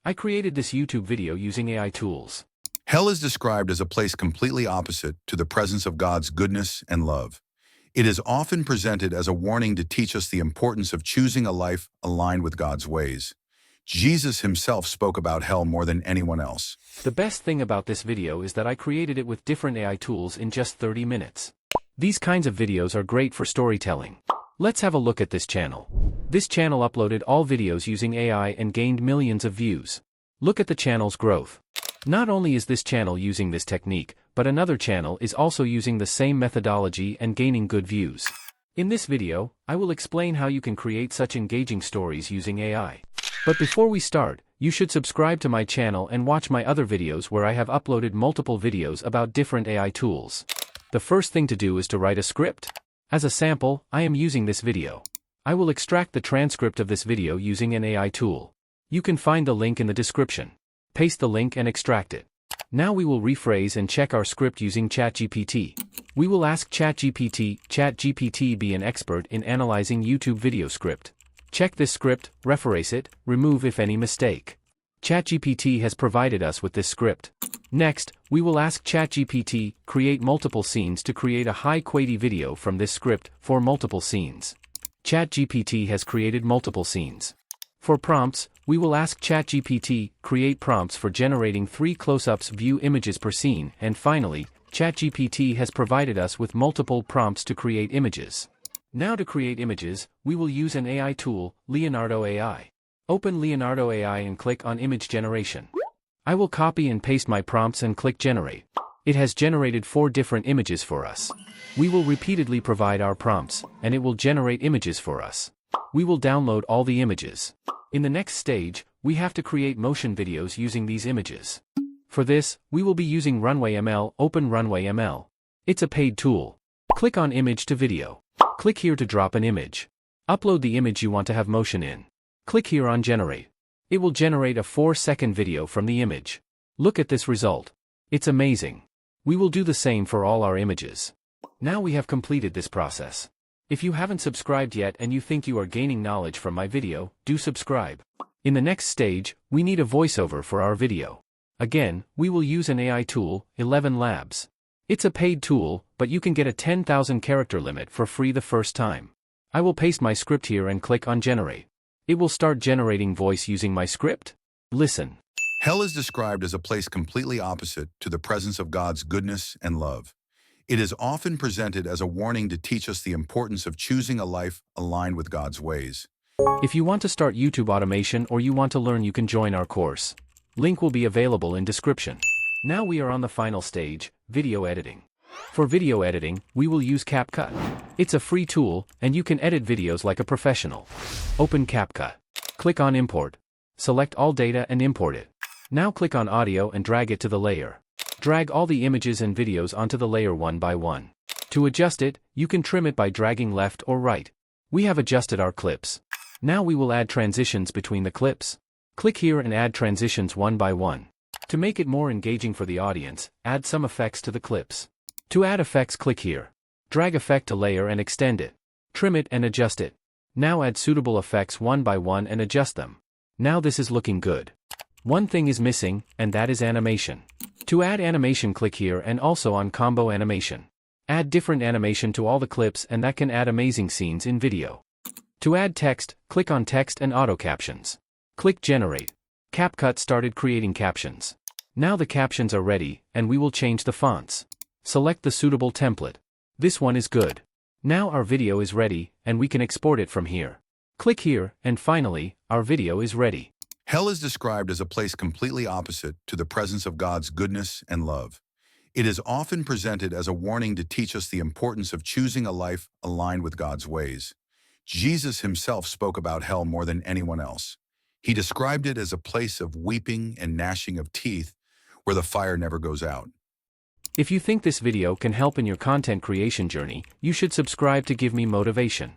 I created this YouTube video using AI tools. Hell is described as a place completely opposite to the presence of God's goodness and love. It is often presented as a warning to teach us the importance of choosing a life aligned with God's ways. Jesus himself spoke about hell more than anyone else. The best thing about this video is that I created it with different AI tools in just 30 minutes. These kinds of videos are great for storytelling. Let's have a look at this channel. This channel uploaded all videos using AI and gained millions of views. Look at the channel's growth. Not only is this channel using this technique, but another channel is also using the same methodology and gaining good views. In this video, I will explain how you can create such engaging stories using AI. But before we start, you should subscribe to my channel and watch my other videos where I have uploaded multiple videos about different AI tools. The first thing to do is to write a script. As a sample, I am using this video. I will extract the transcript of this video using an AI tool. You can find the link in the description. Paste the link and extract it. Now we will rephrase and check our script using ChatGPT. We will ask ChatGPT be an expert in analyzing YouTube video script. Check this script, rephrase it, remove if any mistake. ChatGPT has provided us with this script. Next, we will ask ChatGPT, create multiple scenes to create a high-quality video from this script for multiple scenes. ChatGPT has created multiple scenes. For prompts, we will ask ChatGPT, create prompts for generating 3 close-ups view images per scene, and finally, ChatGPT has provided us with multiple prompts to create images. Now to create images, we will use an AI tool, Leonardo AI. Open Leonardo AI and click on Image Generation. I will copy and paste my prompts and click Generate. It has generated 4 different images for us. We will repeatedly provide our prompts, and it will generate images for us. We will download all the images. In the next stage, we have to create motion videos using these images. For this, we will be using Runway ML. Open Runway ML. It's a paid tool. Click on Image to Video. Click here to drop an image. Upload the image you want to have motion in. Click here on Generate. It will generate a 4-second video from the image. Look at this result. It's amazing. We will do the same for all our images. Now we have completed this process. If you haven't subscribed yet and you think you are gaining knowledge from my video, do subscribe. In the next stage, we need a voiceover for our video. Again, we will use an AI tool, 11 Labs. It's a paid tool, but you can get a 10,000 character limit for free the first time. I will paste my script here and click on Generate. It will start generating voice using my script. Listen. Hell is described as a place completely opposite to the presence of God's goodness and love. It is often presented as a warning to teach us the importance of choosing a life aligned with God's ways. If you want to start YouTube automation or you want to learn, you can join our course. Link will be available in description. Now we are on the final stage, video editing. For video editing, we will use CapCut. It's a free tool, and you can edit videos like a professional. Open CapCut. Click on Import. Select all data and import it. Now click on Audio and drag it to the layer. Drag all the images and videos onto the layer one by one. To adjust it, you can trim it by dragging left or right. We have adjusted our clips. Now we will add transitions between the clips. Click here and add transitions one by one. To make it more engaging for the audience, add some effects to the clips. To add effects, click here. Drag effect to layer and extend it. Trim it and adjust it. Now add suitable effects one by one and adjust them. Now this is looking good. One thing is missing, and that is animation. To add animation, click here and also on Combo Animation. Add different animation to all the clips, and that can add amazing scenes in video. To add text, click on Text and Auto Captions. Click Generate. CapCut started creating captions. Now the captions are ready, and we will change the fonts. Select the suitable template. This one is good. Now our video is ready, and we can export it from here. Click here, and finally, our video is ready. Hell is described as a place completely opposite to the presence of God's goodness and love. It is often presented as a warning to teach us the importance of choosing a life aligned with God's ways. Jesus himself spoke about hell more than anyone else. He described it as a place of weeping and gnashing of teeth where the fire never goes out. If you think this video can help in your content creation journey, you should subscribe to give me motivation.